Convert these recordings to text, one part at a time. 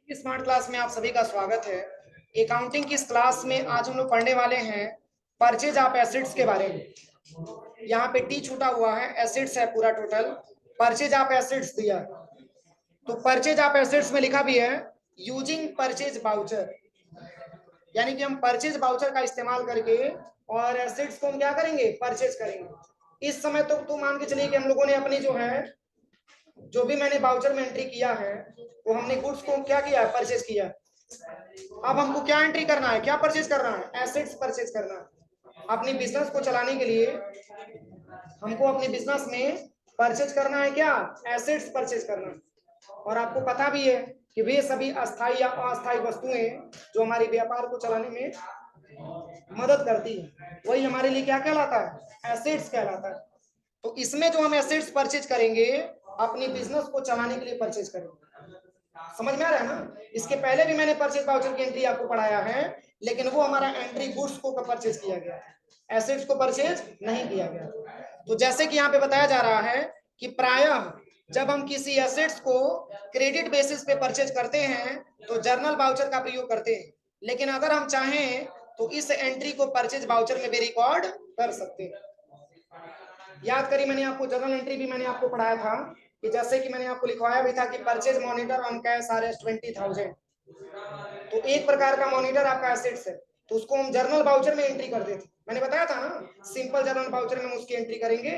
Smart class में आप सभी का स्वागत है। अकाउंटिंग की इस क्लास में आज हम लोग पढ़ने वाले हैं परचेज ऑफ एसेट्स के बारे में। यहाँ पे टी छूटा हुआ है, एसेट्स है पूरा टोटल। परचेज ऑफ एसेट्स दिया है। तो परचेज ऑफ एसेट्स में लिखा भी है यूजिंग परचेज बाउचर, यानी कि हम परचेज बाउचर का इस्तेमाल करके और एसेट्स को हम क्या करेंगे, परचेज करेंगे। इस समय तो मान के चलिए कि हम लोगों ने अपनी जो भी मैंने बाउचर में एंट्री किया है वो हमने गुड्स को क्या किया है, परचेज किया है। अब हमको क्या एंट्री करना है, क्या परचेज करना है, एसेट्स परचेज करना है। अपनी बिजनेस को चलाने के लिए हमको अपने बिजनेस में परचेज करना है, क्या, एसेट्स परचेज करना है। और आपको पता भी है कि वे सभी अस्थाई या अस्थाई वस्तुएं जो हमारे व्यापार को चलाने में मदद करती है, वही हमारे लिए क्या कहलाता है, एसेट्स कहलाता है। तो इसमें जो हम एसेट्स परचेज करेंगे अपनी बिजनेस को चलाने के लिए परचेज करेंगे। समझ में आ रहा है ना। इसके पहले भी मैंने परचेज वाउचर की एंट्री आपको पढ़ाया है, लेकिन वो हमारा एंट्री गुड्स को परचेज किया गया, एसेट्स को परचेज नहीं किया गया। तो जैसे कि यहाँ पे बताया जा रहा है कि प्रायः जब हम किसी एसेट्स को क्रेडिट बेसिस पे परचेज करते हैं तो जर्नल वाउचर का प्रयोग करते हैं, लेकिन अगर हम चाहें तो इस एंट्री को परचेज वाउचर में भी रिकॉर्ड कर सकते हैं। याद करिए, मैंने आपको जर्नल एंट्री भी मैंने आपको पढ़ाया था कि जैसे कि मैंने आपको लिखवाया भी था कि purchase monitor on cash R S 20,000। तो एक प्रकार का मॉनिटर आपका एसेट्स है, तो उसको हम जर्नल वाउचर में एंट्री कर देते। मैंने बताया था ना, सिंपल जर्नल वाउचर में उसकी एंट्री करेंगे,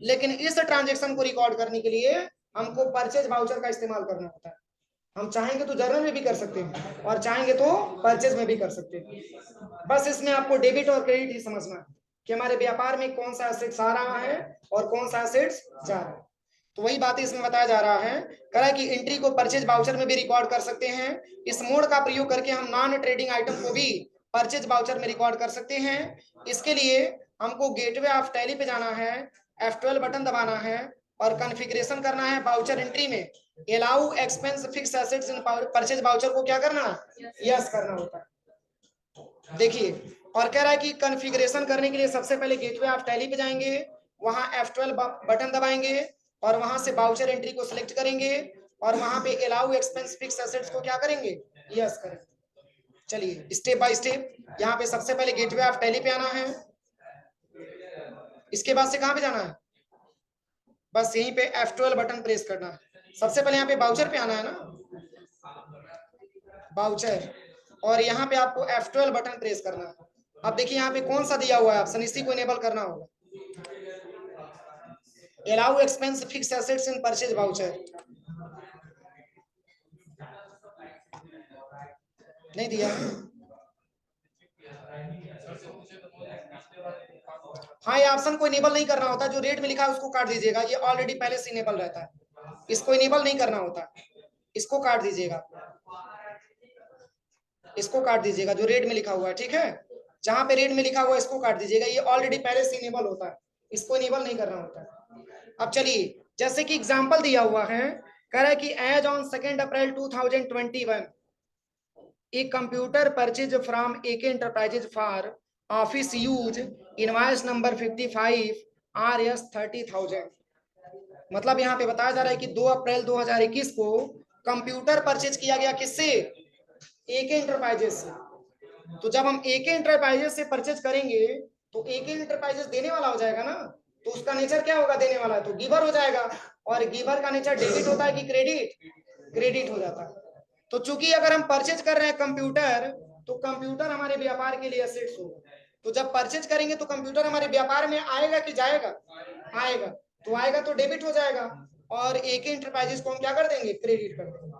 लेकिन इस ट्रांजेक्शन को रिकॉर्ड करने के लिए हमको परचेज वाउचर का इस्तेमाल करना होता है। हम चाहेंगे तो जर्नल में भी कर सकते हैं और चाहेंगे तो परचेज में भी कर सकते हैं। बस इसमें आपको डेबिट और क्रेडिट ही समझना है कि हमारे व्यापार में कौन सा एसेट्स आ रहा है और कौन सा एसेट्स जा रहा है। तो वही बात इसमें बताया जा रहा है, करा कि एंट्री को परचेज वाउचर में भी रिकॉर्ड कर सकते हैं। इस मोड का प्रयोग करके हम नॉन ट्रेडिंग आइटम को भी परचेज वाउचर में रिकॉर्ड कर सकते हैं। इसके लिए हमको गेटवे ऑफ टैली पे जाना है, F12 बटन दबाना है और कॉन्फ़िगरेशन करना है वाउचर एंट्री में। Allow expense fix assets in purchase voucher को क्या करना है, यस करना होता है। देखिए, और कह रहा है कि कॉन्फ़िगरेशन करने के लिए सबसे पहले गेटवे ऑफ टैली पे जाएंगे, वहां F12 बटन दबाएंगे और वहां से वाउचर एंट्री को सिलेक्ट करेंगे और वहां पे अलाउ एक्सपेंस फिक्स एसेट्स को क्या करेंगे, यस करेंगे। चलिए स्टेप बाय स्टेप। यहाँ पे सबसे पहले गेटवे ऑफ टैली पे आना है, इसके बाद से कहां पे जाना है, बस यहीं पे F12 बटन प्रेस करना है। सबसे पहले यहाँ पे वाउचर पे आना है ना, वाउचर, और यहाँ पे आपको F12 बटन प्रेस करना है। अब देखिए यहाँ पे कौन सा दिया हुआ है, ऑप्शन इसी को इनेबल करना होगा, allow expense fix assets in purchase voucher. नहीं दिया, हाँ ये ऑप्शन को इनेबल नहीं करना होता, जो रेट में लिखा है उसको काट दीजिएगा, ये ऑलरेडी पहले से इनेबल रहता है, इसको इनेबल नहीं करना होता, इसको काट दीजिएगा, इसको काट दीजिएगा जो रेड में लिखा हुआ है, ठीक है। जहां पे रेड में लिखा हुआ है इसको काट दीजिएगा, ये ऑलरेडी पहले से इनेबल होता है, इसको इनेबल नहीं करना होता है। अब चलिए, जैसे कि एग्जांपल दिया हुआ है, कह रहा है कि एज ऑन 2 अप्रैल 2021 एक computer purchase from AK enterprises for office use, invoice number 55 RS 30,000। मतलब यहाँ पे बताया जा रहा है कि 2 अप्रैल 2021 को कंप्यूटर परचेज किया गया, किससे, एके एंटरप्राइजेज से। तो जब हम एके एंटरप्राइजेज से परचेज करेंगे तो एके एंटरप्राइजेज देने वाला हो जाएगा ना, तो उसका नेचर क्या होगा, देने वाला है, तो गिवर हो जाएगा। और गिवर का नेचर डेबिट होता है कि क्रेडिट, क्रेडिट हो जाता है। तो चूंकि अगर हम परचेज कर रहे हैं कंप्यूटर, तो कंप्यूटर हमारे व्यापार के लिए एसेट्स होगा। तो जब परचेज करेंगे तो कंप्यूटर हमारे व्यापार में आएगा कि जाएगा, आएगा, तो आएगा तो डेबिट हो जाएगा और एके एंटरप्राइजेज को हम क्या कर देंगे, क्रेडिट कर देंगे।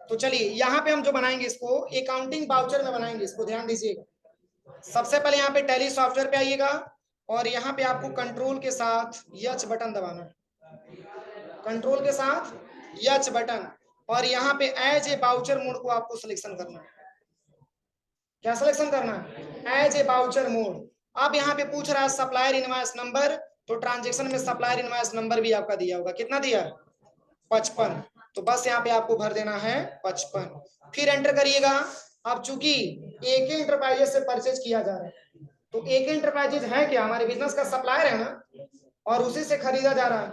तो चलिए यहाँ पे हम जो बनाएंगे इसको अकाउंटिंग वाउचर में बनाएंगे, इसको ध्यान दीजिएगा। सबसे पहले यहाँ पे टैली सॉफ्टवेयर पे आइएगा और यहाँ पे आपको कंट्रोल के साथ यच बटन दबाना है, कंट्रोल के साथ यच बटन, और यहाँ पे एज ए वाउचर मोड को आपको सिलेक्शन करना है। क्या सिलेक्शन करना है, एज ए वाउचर मोड। अब यहाँ पे पूछ रहा है सप्लायर इनवॉइस नंबर, तो ट्रांजेक्शन में सप्लायर इनवॉइस नंबर भी आपका दिया होगा, कितना दिया, 55। तो बस यहाँ पे आपको भर देना है 55, फिर एंटर करिएगा। अब चूंकि एके एंटरप्राइजेज से परचेज किया जा रहा है, तो एके एंटरप्राइजेज है क्या, हमारे बिजनेस का सप्लायर है ना, और उसी से खरीदा जा रहा है,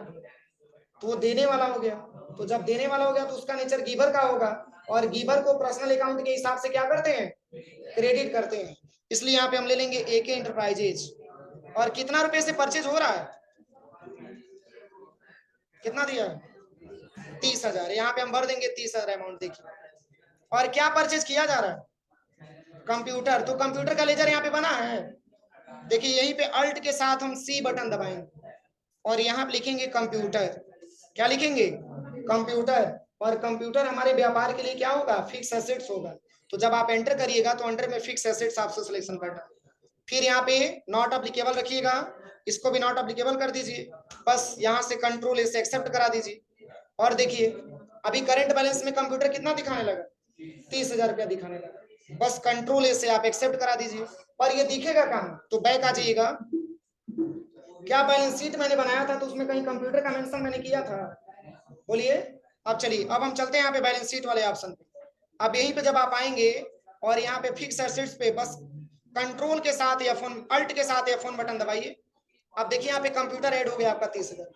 तो वो देने वाला हो गया। तो जब देने वाला हो गया तो उसका नेचर गिवर का होगा, और गिवर को पर्सनल अकाउंट के हिसाब से क्या करते हैं, क्रेडिट करते हैं। इसलिए यहाँ पे हम ले लेंगे एके एंटरप्राइजेज। और कितना रुपए से परचेज हो रहा है, कितना दिया, 30,000। यहाँ पे हम भर देंगे 30,000 अमाउंट। देखिए, और क्या परचेज किया जा रहा है, कंप्यूटर। तो कंप्यूटर का लेजर यहाँ पे बना है। देखिए यहीं पे अल्ट के साथ हम सी बटन दबाएंगे और यहाँ पे लिखेंगे कंप्यूटर। क्या लिखेंगे, कंप्यूटर। और कंप्यूटर हमारे व्यापार के लिए क्या होगा, फिक्स एसेट्स होगा। तो जब आप एंटर करिएगा तो अंडर में फिक्स एसेट्स आपसे सिलेक्शन करना। फिर यहाँ पे नॉट अप्लीकेबल रखिएगा, इसको भी नॉट अप्लीकेबल कर दीजिए। बस यहाँ से कंट्रोल से एक्सेप्ट करा दीजिए। और देखिए अभी करंट बैलेंस में कंप्यूटर कितना दिखाने लगा, 30,000 रुपया दिखाने लगा। बस कंट्रोल ए से आप एक्सेप्ट करा दीजिए। और ये दिखेगा कहाँ, तो बैक आ जाइएगा। क्या बैलेंस शीट मैंने बनाया था तो उसमें कहीं कंप्यूटर का मेंशन मैंने किया था, बोलिए। अब चलिए, अब हम चलते हैं यहाँ पे बैलेंस शीट वाले ऑप्शन पे। अब यहीं पे जब आप आएंगे और यहाँ पे फिक्स एसेट्स पे बस कंट्रोल के साथ F1 अल्ट के साथ F1 बटन दबाइए। अब देखिए यहाँ पे कंप्यूटर ऐड हो गया आपका 30,000,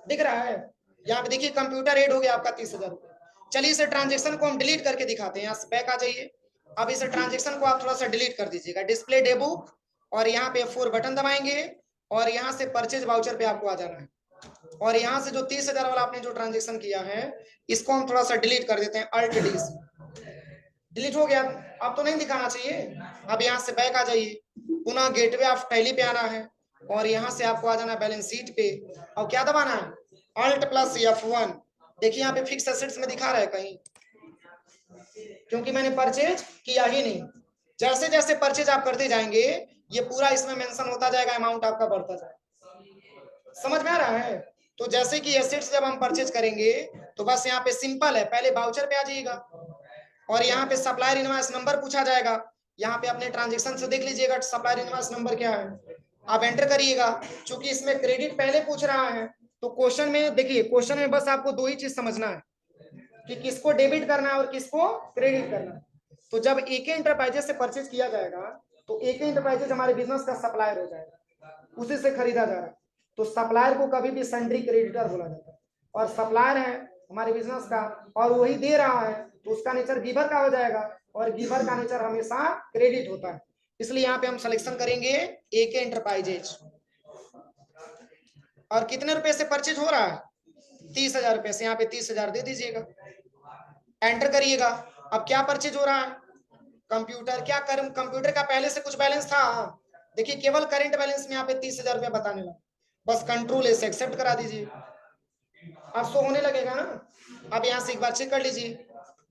दिख रहा है। यहाँ पे देखिए कंप्यूटर ऐड हो गया आपका 30,000। चलिए इस ट्रांजेक्शन को हम डिलीट करके दिखाते हैं। यहाँ से बैक आ जाइए। अब इस ट्रांजेक्शन को आप थोड़ा सा डिलीट कर दीजिएगा, डिस्प्ले डे बुक, और यहाँ पे F4 बटन दबाएंगे और यहाँ से परचेज वाउचर पे आपको आ जाना है। और यहाँ से जो 30,000 वाला आपने जो ट्रांजेक्शन किया है इसको हम थोड़ा सा डिलीट कर देते हैं, अल्ट डी से। डिलीट हो गया, अब तो नहीं दिखाना चाहिए। अब यहाँ से बैक आ जाइए, पुनः गेटवे ऑफ टैली पे आना है और यहाँ से आपको आ जाना है बैलेंस शीट पे। और क्या दबाना है, अल्ट प्लस F1। देखिए यहाँ पे फिक्स एसेट्स में दिखा रहा है कहीं, क्योंकि मैंने परचेज किया ही नहीं। जैसे जैसे परचेज आप करते जाएंगे ये पूरा इसमें मेंशन होता जाएगा, अमाउंट आपका बढ़ता जाएगा। समझ में आ रहा है। तो जैसे कि एसेट्स जब हम परचेज करेंगे तो बस यहाँ पे सिंपल है, पहले वाउचर पे आ जाइएगा और यहाँ पे सप्लायर इनवॉइस नंबर पूछा जाएगा। यहाँ पे अपने ट्रांजेक्शन से देख लीजिएगा सप्लायर इनवॉइस नंबर क्या है, आप एंटर करिएगा। चूंकि इसमें क्रेडिट पहले पूछ रहा है तो क्वेश्चन में देखिए, क्वेश्चन में बस आपको दो ही चीज समझना है कि किसको डेबिट करना है और किसको क्रेडिट करना है। तो जब एके एंटरप्राइजेस से परचेज किया जाएगा तो एके एंटरप्राइजेस हमारे बिजनेस का सप्लायर हो जाएगा, उसी से खरीदा जा रहा है। तो सप्लायर को कभी भी सेंट्री क्रेडिटर बोला जाता है और सप्लायर है हमारे बिजनेस का और वही दे रहा है तो उसका नेचर गिवर का हो जाएगा और गिवर का नेचर हमेशा क्रेडिट होता है। इसलिए यहाँ पे हम सिलेक्शन करेंगे एके एंटरप्राइजेज। और कितने रुपए से परचेज हो रहा है, 30,000 रुपए से। यहाँ पे 30,000 दे दीजिएगा, एंटर करिएगा। अब क्या परचेज हो रहा है, कंप्यूटर। क्या कर कंप्यूटर का पहले से कुछ बैलेंस था, देखिए केवल करंट बैलेंस में यहाँ पे 30,000 रुपया बताने लगा। बस कंट्रोल से एक्सेप्ट करा दीजिए, अब शो होने लगेगा ना। अब यहाँ से एक बार चेक कर लीजिए।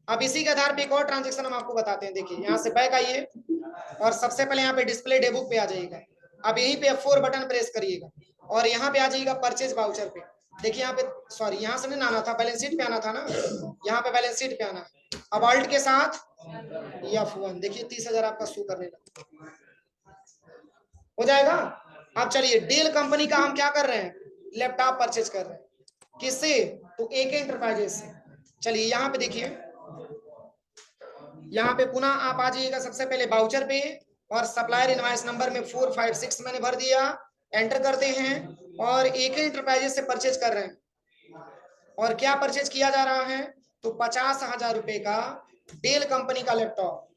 अब इसी के आधार पे एक और ट्रांजेक्शन हम आपको बताते हैं। देखिए यहाँ से बैक आइए और सबसे पहले यहाँ पे डिस्प्ले डे बुक पे आ जाइएगा। अब यहीं पे F4 बटन प्रेस करिएगा और यहाँ पे आ जाइएगा परचेज वाउचर पे। देखिए यहाँ पे, सॉरी यहाँ से नहीं आना था, बैलेंस शीट पे आना था ना, यहाँ पे बैलेंस शीट पे आना। अब अल्ट के साथ F1, देखिए 30,000 आपका शो करने लगा, हो जाएगा। अब चलिए डेल कंपनी का हम क्या कर रहे हैं, लैपटॉप परचेज कर रहे हैं, किससे, तो एके एंटरप्राइजेस से। चलिए यहाँ पे देखिए, यहाँ पे पुनः आप आ जाइएगा सबसे पहले वाउचर पे और सप्लायर इनवॉइस नंबर में 456 मैंने भर दिया, एंटर करते हैं और एके एंटरप्राइजेस से परचेज कर रहे हैं। और क्या परचेज किया जा रहा है, तो 50,000 रुपए का डेल कंपनी का लैपटॉप।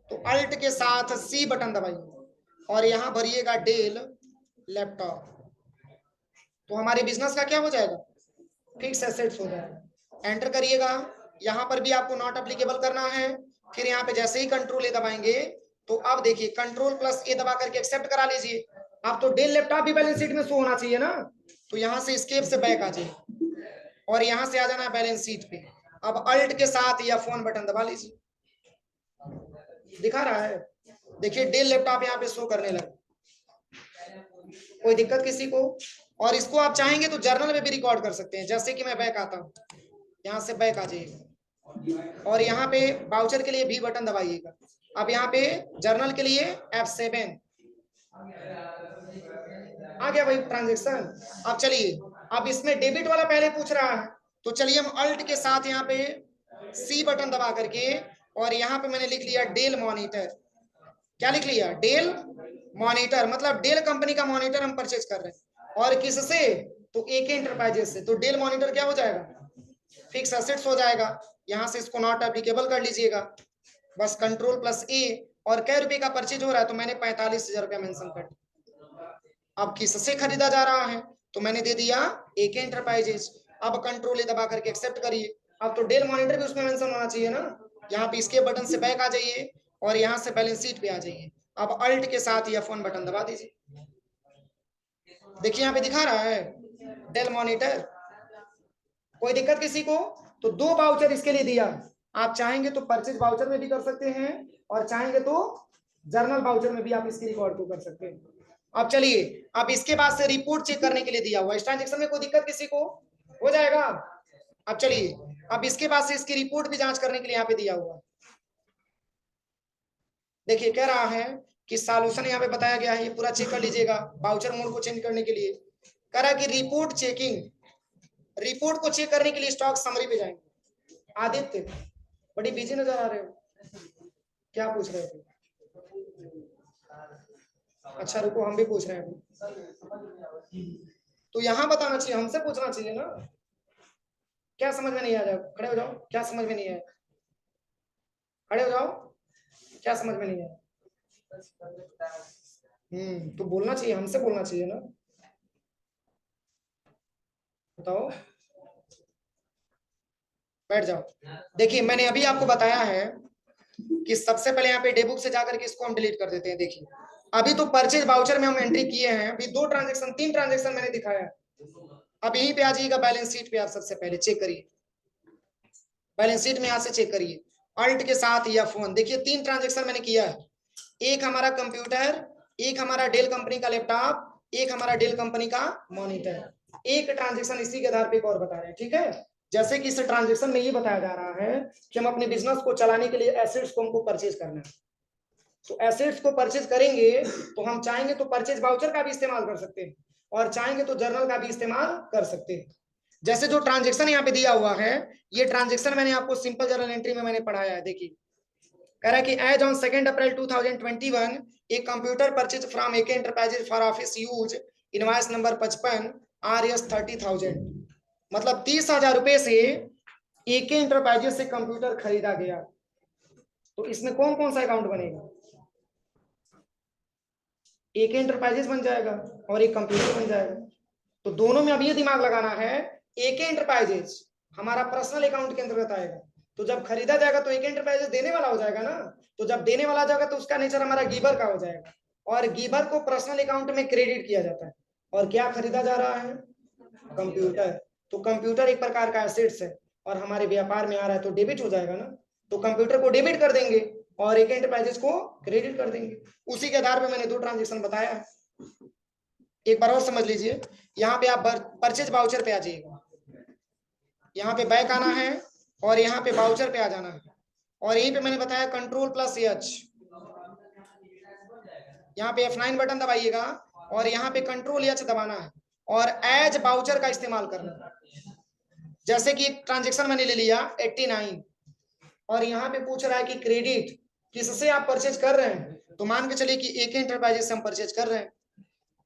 तो अल्ट के साथ सी बटन दबाइए और यहाँ भरिएगा डेल लैपटॉप। तो हमारे बिजनेस का क्या हो जाएगा, फिक्स एसेट्स हो जाएगा। एंटर करिएगा, यहाँ पर भी आपको नॉट एप्लीकेबल करना है। फिर यहाँ पे जैसे ही कंट्रोल ए दबाएंगे तो अब देखिए कंट्रोल प्लस ए दबा करके एक्सेप्ट करा लीजिए। आप तो डेल लैपटॉप भी बैलेंस शीट में शो होना चाहिए ना, तो यहाँ से एस्केप से बैक आ जाइए और यहाँ से आ जाना है बैलेंस शीट पे। अब अल्ट के साथ या फोन बटन दबा लीजिए, दिखा रहा है। देखिए डेल लैपटॉप यहाँ पे शो करने लगा, कोई दिक्कत किसी को। और इसको आप चाहेंगे तो जर्नल में भी रिकॉर्ड कर सकते हैं। जैसे कि मैं बैक आता हूँ, यहाँ से बैक आ जाइएगा और यहाँ पे वाउचर के लिए भी बटन दबाइएगा। अब यहाँ पे जर्नल के लिए F7 आ गया भाई ट्रांजेक्शन। अब चलिए, अब इसमें डेबिट वाला पहले पूछ रहा है तो चलिए हम अल्ट के साथ यहाँ पे सी बटन दबा करके और यहाँ पे मैंने लिख लिया डेल मॉनिटर। क्या लिख लिया, डेल मॉनिटर, मतलब डेल कंपनी का मॉनिटर हम परचेज कर रहे हैं। और किससे, तो एके एंटरप्राइजेस से। तो डेल मॉनिटर क्या हो जाएगा, फिक्स एसेट्स हो जाएगा, यहाँ से इसको नॉट एप्लीकेबल कर लीजिएगा, बस कंट्रोल प्लस ए। और कै रुपए का परचेज हो रहा है, तो मैंने 45,000 रुपया मेंशन कर दिया। अब किससे खरीदा जा रहा है, तो मैंने दे दिया AK एंटरप्राइजेज। अब कंट्रोल ए दबा करके एक्सेप्ट करिए। अब तो डेल मॉनिटर भी उसमें मेंशन होना चाहिए ना, यहाँ पे इसके बटन से बैक आ जाइए और यहाँ से बैलेंस शीट पे आ जाइए। अब अल्ट के साथ F1 बटन दबा दीजिए। देखिए यहाँ पे दिखा रहा है डेल मॉनिटर। कोई दिक्कत किसी को? तो 2 वाउचर इसके लिए दिया, आप चाहेंगे तो परचेज वाउचर में भी कर सकते हैं और चाहेंगे तो जर्नल वाउचर में भी आप इसकी रिकॉर्ड को कर सकते हैं। अब चलिए, अब इसके बाद से रिपोर्ट चेक करने के लिए दिया हुआ, इस ट्रांजेक्शन में कोई दिक्कत किसी को? हो जाएगा। अब चलिए, अब इसके बाद से इसकी रिपोर्ट भी जांच करने के लिए यहाँ पे दिया हुआ। देखिए कह रहा है कि सॉल्यूशन यहाँ पे बताया गया है, ये पूरा चेक कर लीजिएगा वाउचर मोड को चेंज करने के लिए। कह रहा है कि रिपोर्ट चेकिंग, रिपोर्ट को चेक करने के लिए स्टॉक समरी पे जाएंगे। आदित्य बड़ी बिजी नजर आ रहे हो, क्या पूछ रहे थे? अच्छा रुको, हम भी पूछ रहे हैं। तो यहाँ बताना चाहिए, हमसे पूछना चाहिए ना। क्या समझ में नहीं आ रहा? खड़े हो जाओ, क्या समझ में नहीं आया? खड़े हो जाओ, क्या समझ में नहीं आया? तो बोलना चाहिए, हमसे बोलना चाहिए ना। बताओ, बैठ जाओ। देखिए मैंने अभी आपको बताया है कि सबसे पहले यहाँ पे डेबुक से जाकर के इसको हम डिलीट कर देते हैं। देखिए अभी तो परचेज वाउचर में हम एंट्री किए हैं, अभी 2 ट्रांजेक्शन 3 ट्रांजेक्शन मैंने दिखाया। अब यहीं पे आ जाइएगा बैलेंस शीट पे, आप सबसे पहले चेक करिए बैलेंस शीट में, यहाँ से चेक करिए अल्ट के साथ F1। देखिए 3 ट्रांजेक्शन मैंने किया है, एक हमारा कंप्यूटर, एक हमारा डेल कंपनी का लैपटॉप, एक हमारा डेल कंपनी का मॉनिटर। एक ट्रांजेक्शन इसी के आधार पे एक और बता रहे हैं, ठीक है। जैसे कि इस ट्रांजेक्शन में ये बताया जा रहा है कि हम अपने बिजनेस को चलाने के लिए एसेट्स को हमको परचेज करना है। तो एसेट्स को परचेज करेंगे तो हम चाहेंगे तो परचेज वाउचर का भी इस्तेमाल कर सकते हैं और चाहेंगे तो जर्नल का भी इस्तेमाल कर सकते हैं। जैसे जो ट्रांजेक्शन यहाँ पे दिया हुआ है, ये ट्रांजेक्शन मैंने आपको सिंपल जर्नल एंट्री में मैंने पढ़ाया है। देखिए कह रहा है कि एज ऑन 2 अप्रैल 2021 एक computer purchase from AK enterprises for office use, invoice number 55 RS 30,000, मतलब 30,000 रुपए से AK एंटरप्राइजेज से कंप्यूटर खरीदा गया। तो इसमें कौन कौन सा अकाउंट बनेगा? AK एंटरप्राइजेज बन जाएगा और एक कंप्यूटर बन जाएगा। तो दोनों में अब ये दिमाग लगाना है, AK एंटरप्राइजेज हमारा पर्सनल अकाउंट के अंतर्गत आएगा, तो जब खरीदा जाएगा तो AK एंटरप्राइजेज देने वाला हो जाएगा ना। तो जब देने वाला जाएगा तो उसका नेचर हमारा गिवर का हो जाएगा, और गिवर को पर्सनल अकाउंट में क्रेडिट किया जाता है। और क्या खरीदा जा रहा है? कंप्यूटर। तो कंप्यूटर एक प्रकार का एसेट्स है और हमारे व्यापार में आ रहा है, तो डेबिट हो जाएगा ना। तो कंप्यूटर को डेबिट कर देंगे और AK एंटरप्राइजेज को क्रेडिट कर देंगे। उसी के आधार पर मैंने 2 ट्रांजेक्शन बताया है। एक बार और समझ लीजिए, यहाँ पे आप परचेज वाउचर पे आ जाइएगा, यहाँ पे बैक आना है और यहाँ पे वाउचर पे आ जाना है, और यहीं पे मैंने बताया कंट्रोल प्लस H, यहाँ पे F9 बटन दबाइएगा और यहाँ पे कंट्रोल H दबाना है और एज वाउचर का इस्तेमाल करना है। जैसे कि एक ट्रांजेक्शन मैंने ले लिया 89 और यहाँ पे पूछ रहा है कि क्रेडिट किससे आप परचेज कर रहे हैं, तो मान के चलिए कि AK एंटरप्राइजेज से हम परचेज कर रहे हैं।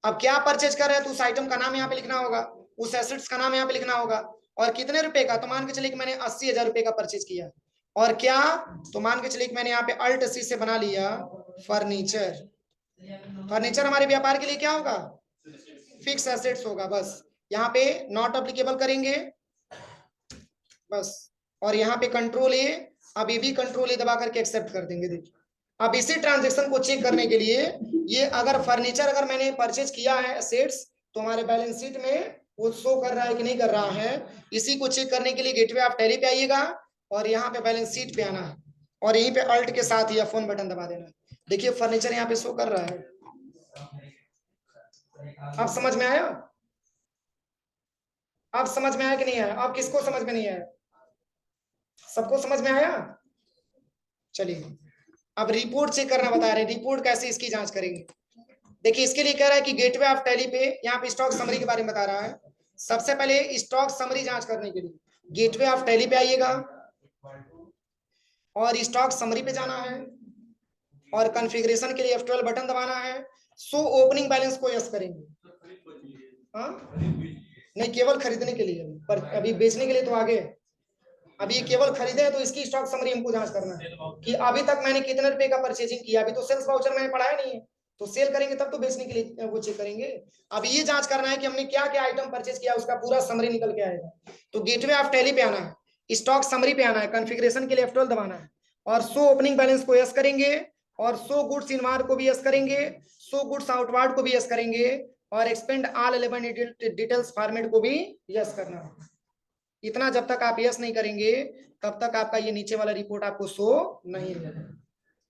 अब क्या परचेज कर रहे हैं, तो उस आइटम का नाम यहाँ पे लिखना होगा, उस एसेट्स का नाम यहाँ पे लिखना होगा, और कितने रुपए का, तो मान के चलिए कि मैंने 80,000 रुपए का परचेज किया। और क्या, तो मान के चलिए कि मैंने यहाँ पे अल्ट C से बना लिया फर्नीचर। फर्नीचर हमारे व्यापार के लिए क्या होगा? फिक्स एसेट्स होगा। बस यहाँ पे नॉट अप्लीकेबल करेंगे बस, और यहाँ पे कंट्रोल A, अब ये भी कंट्रोल A दबा करके एक्सेप्ट कर देंगे। देखिए अब इसी ट्रांजेक्शन को चेक करने के लिए, ये अगर फर्नीचर अगर मैंने परचेज किया है एसेट्स, तो हमारे बैलेंस शीट में वो शो कर रहा है कि नहीं कर रहा है। इसी को चेक करने के लिए गेटवे ऑफ टैली पे आइएगा और यहाँ पे बैलेंस शीट पे आना है और यहीं पे अल्ट के साथ ही F1 बटन दबा देना है। देखिए फर्नीचर यहाँ पे शो कर रहा है। अब समझ में आया? अब समझ में आया कि नहीं आया? अब किसको समझ में नहीं आया? सबको समझ में आया? चलिए अब रिपोर्ट चेक करना बता रहे हैं, रिपोर्ट कैसे इसकी जांच करेंगे। देखिए इसके लिए कह रहा है कि गेटवे ऑफ टैली पे, यहाँ पे स्टॉक समरी के बारे में बता रहा है। सबसे पहले स्टॉक समरी जांच करने के लिए गेटवे ऑफ टैली पे आइएगा और स्टॉक समरी पे जाना है और कॉन्फ़िगरेशन के लिए F12 बटन दबाना है। शो ओपनिंग बैलेंस को यस करेंगे। हाँ नहीं, केवल खरीदने के लिए, पर अभी बेचने के लिए तो आगे। अभी ये केवल खरीदे हैं तो इसकी स्टॉक समरी हमको जांच करना है कि अभी तक मैंने कितने रुपए का परचेजिंग किया। अभी तो सेल्स वाउचर मैंने पढ़ाया नहीं है, तो सेल करेंगे तब तो बेचने के लिए वो चेक करेंगे। अब ये जांच करना है कि हमने क्या क्या आइटम परचेज किया, उसका पूरा समरी निकल के आएगा। तो गेटवे ऑफ टैली पे आना है, स्टॉक समरी पे आना है, कॉन्फ़िगरेशन के लिए F12 दबाना है और शो ओपनिंग बैलेंस को यस करेंगे और शो गुड्स इनवार्ड को भी यस करेंगे, शो गुड्स आउटवार्ड को भी यस करेंगे और एक्सपेंड ऑल 11 डिटेल्स फॉर्मेट को भी यस करना है। इतना जब तक आप यस नहीं करेंगे तब तक आपका ये नीचे वाला रिपोर्ट आपको शो नहीं होगा।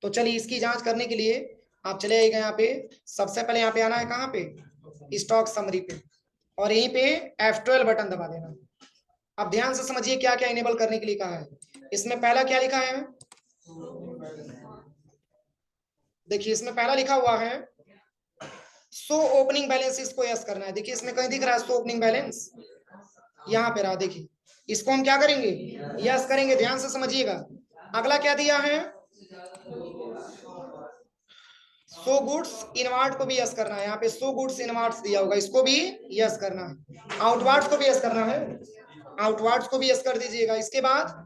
तो चलिए इसकी जांच करने के लिए आप चले आइएगा यहाँ पे। सबसे पहले यहाँ पे आना है, कहाँ पे, स्टॉक समरी पे, और यहीं पे F12 बटन दबा देना। अब ध्यान से समझिए क्या क्या इनेबल करने के लिए कहा है। इसमें पहला क्या लिखा है, देखिए इसमें पहला लिखा हुआ है शो ओपनिंग बैलेंस, इसको यस करना है। देखिए इसमें कहीं दिख रहा है शो ओपनिंग बैलेंस, यहाँ पे रहा, देखिए इसको हम क्या करेंगे, यस करेंगे। ध्यान से समझिएगा। अगला क्या दिया है, शो गुड्स इनवार्ड को भी यस करना है। यहाँ पे शो गुड्स इनवार्ड्स दिया होगा, इसको भी यस करना है। आउटवार्ड्स को भी यस करना है, आउटवार्ड्स को भी यस कर दीजिएगा। इसके बाद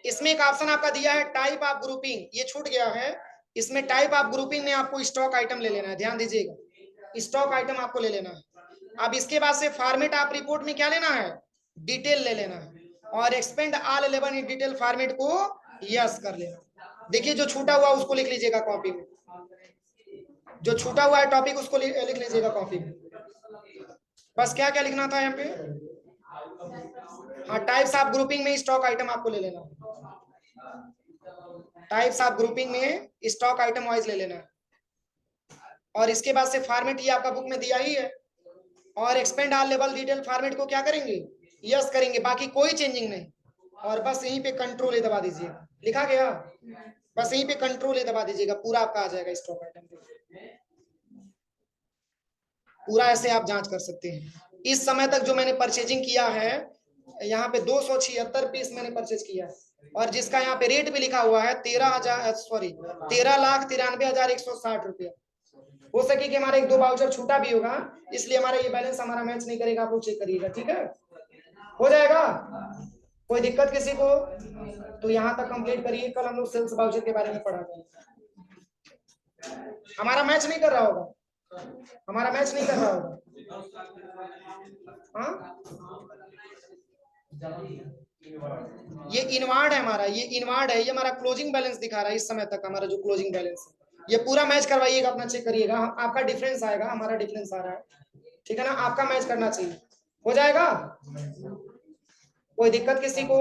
इसमें एक ऑप्शन आपका दिया है टाइप ऑफ ग्रुपिंग, ये छूट गया है। इसमें टाइप ऑफ ग्रुपिंग में आपको स्टॉक आइटम ले लेना है, ध्यान दीजिएगा, स्टॉक आइटम आपको ले लेना है। अब इसके बाद से फॉर्मेट ऑफ रिपोर्ट में क्या लेना है, डिटेल ले लेना है और एक्सपेंड ऑल 11 डिटेल फॉर्मेट को यस कर लेना। देखिए जो छूटा हुआ उसको लिख लीजिएगा कॉपी में, जो छूटा हुआ है टॉपिक उसको लिख लीजिएगा कॉपी में। बस क्या क्या लिखना था यहाँ पे, हाँ टाइप्स ऑफ ग्रुपिंग में स्टॉक आइटम आपको ले लेना, टाइप्स ऑफ ग्रुपिंग में स्टॉक आइटम वाइज ले लेना। और इसके बाद से फॉर्मेट ये आपका बुक में दिया ही है और expand all level detail format को क्या करेंगे, यस करेंगे, बाकी कोई चेंजिंग नहीं। और बस यहीं पे कंट्रोल ए दबा दीजिए, लिखा गया, बस यहीं पे कंट्रोल ए दबा दीजिएगा, पूरा आपका आ जाएगा स्टॉक आइटम। पूरा ऐसे आप जांच कर सकते हैं। इस समय तक जो मैंने परचेजिंग किया है यहाँ पे 276 पीस मैंने परचेज किया है और जिसका यहाँ पे रेट भी लिखा हुआ है 13,93,160 रुपया। हो सके कि हमारा एक दो वाउचर छूटा भी होगा, इसलिए हमारा ये बैलेंस हमारा मैच नहीं करेगा, आप लोग चेक करिएगा, ठीक है, हो जाएगा। कोई दिक्कत किसी को, तो यहाँ तक कंप्लीट करिए। कल हम लोग सेल्स वाउचर के बारे में पढ़ा गए। हमारा मैच नहीं कर रहा होगा, हमारा मैच नहीं कर रहा होगा, हाँ ये इनवार्ड है हमारा, ये इनवार्ड है, ये हमारा क्लोजिंग बैलेंस दिखा रहा है इस समय तक हमारा जो क्लोजिंग बैलेंस है। ये पूरा मैच करवाइएगा, अपना चेक करिएगा, आपका डिफरेंस आएगा, हमारा डिफरेंस आ रहा है, ठीक है ना, आपका मैच करना चाहिए, हो जाएगा। कोई दिक्कत किसी को,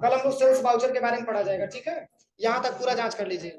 कल हम लोग सेल्स वाउचर के बारे में पढ़ा जाएगा, ठीक है, यहाँ तक पूरा जांच कर लीजिए।